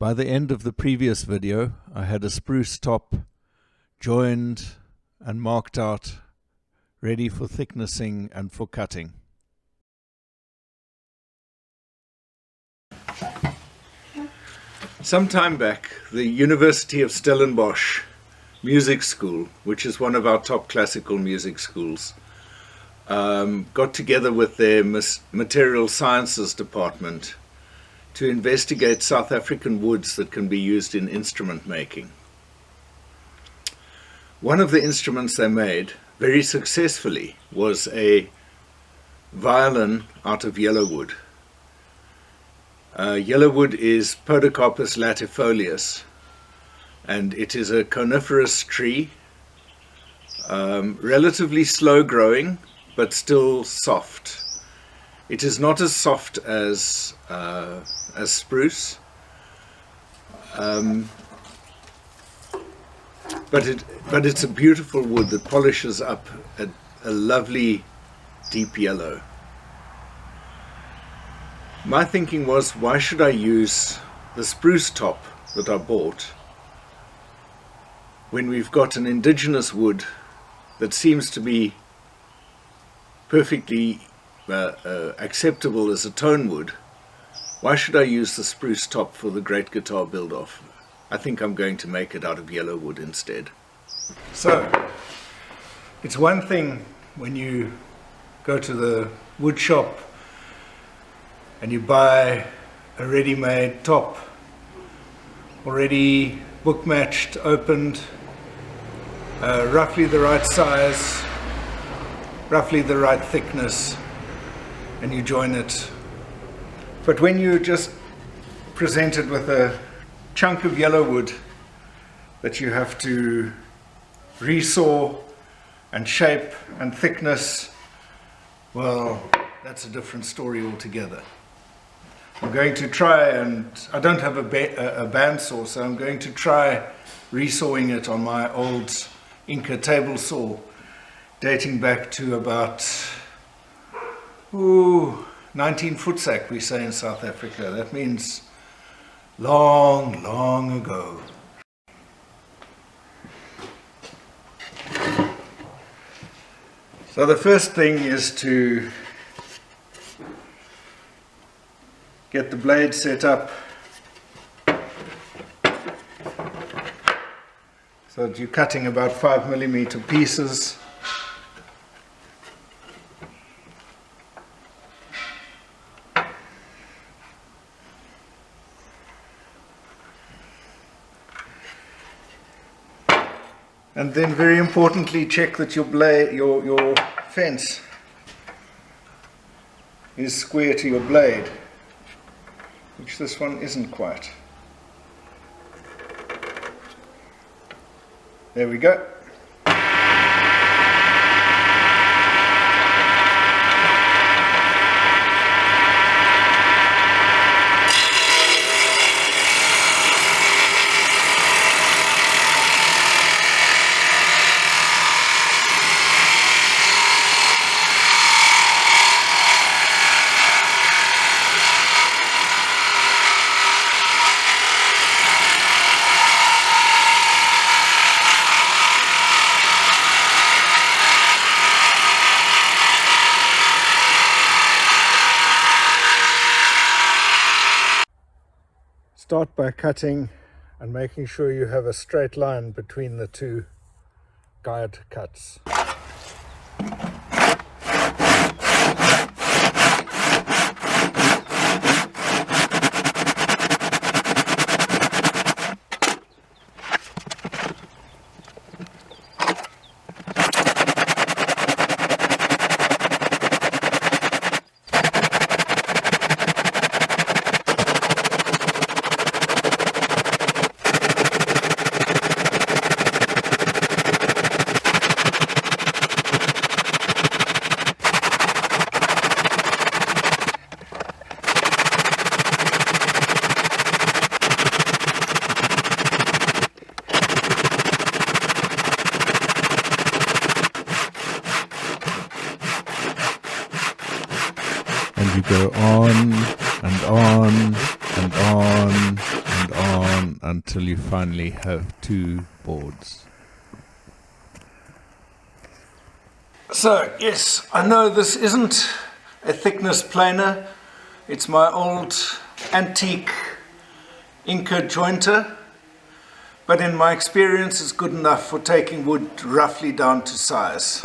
By the end of the previous video, I had a spruce top joined and marked out, ready for thicknessing and for cutting. Some time back, the University of Stellenbosch Music School, which is one of our top classical music schools, got together with their material sciences department to investigate South African woods that can be used in instrument making. One of the instruments they made very successfully was a violin out of yellow wood. Yellow wood is Podocarpus latifolius, and it is a coniferous tree, relatively slow growing but still soft. It is not as soft as spruce, but it's a beautiful wood that polishes up a lovely deep yellow. My thinking was, why should I use the spruce top that I bought when we've got an indigenous wood that seems to be perfectly acceptable as a tone wood? Why should I use the spruce top for the great guitar build-off? I think I'm going to make it out of yellow wood instead. So, it's one thing when you go to the wood shop and you buy a ready-made top, already book-matched, opened, roughly the right size, roughly the right thickness, and you join it. But when you're just presented with a chunk of yellow wood that you have to resaw and shape and thickness, well, that's a different story altogether. I'm going to try, and I don't have a bandsaw, so I'm going to try resawing it on my old Inca table saw dating back to about 19 footsack, we say in South Africa. That means long, long ago. So the first thing is to get the blade set up so that you're cutting about 5mm pieces. And then, very importantly, check that your blade, your fence is square to your blade, which this one isn't quite. There we go. Start by cutting and making sure you have a straight line between the two guide cuts. And you go on and on and on and on until you finally have 2 boards. So yes, I know this isn't a thickness planer. It's my old antique Inca jointer, but in my experience it's good enough for taking wood roughly down to size.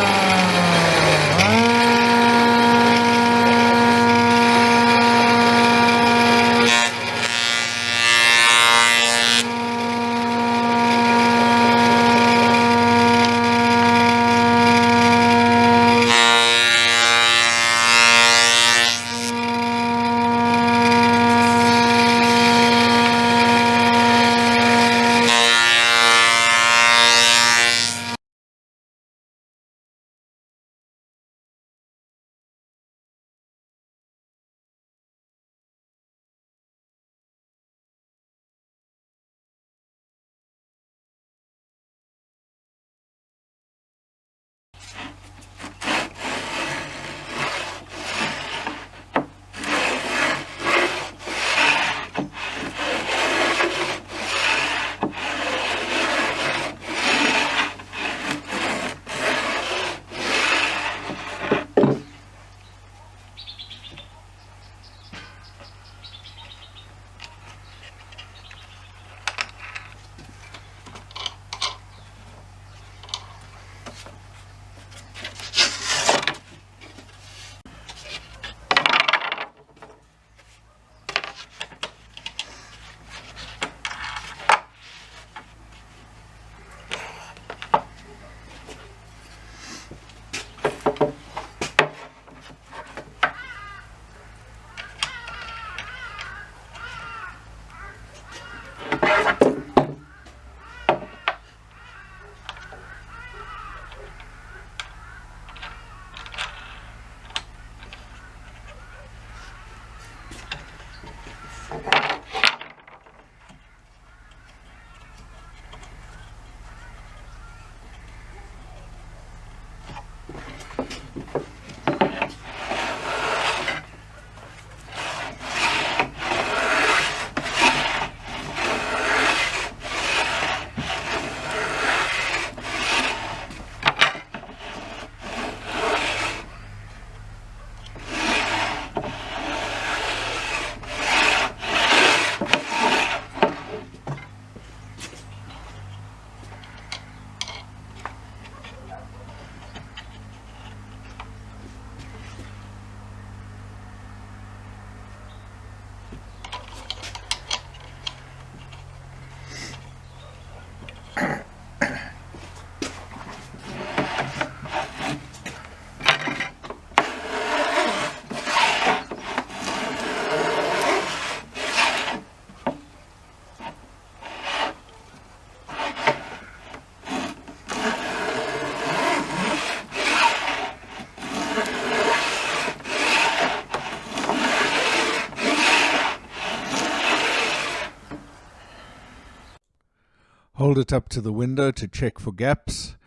Hold it up to the window to check for gaps,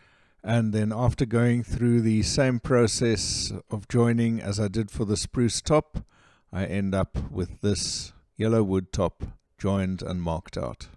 and then after going through the same process of joining as I did for the spruce top, I end up with this yellow wood top joined and marked out.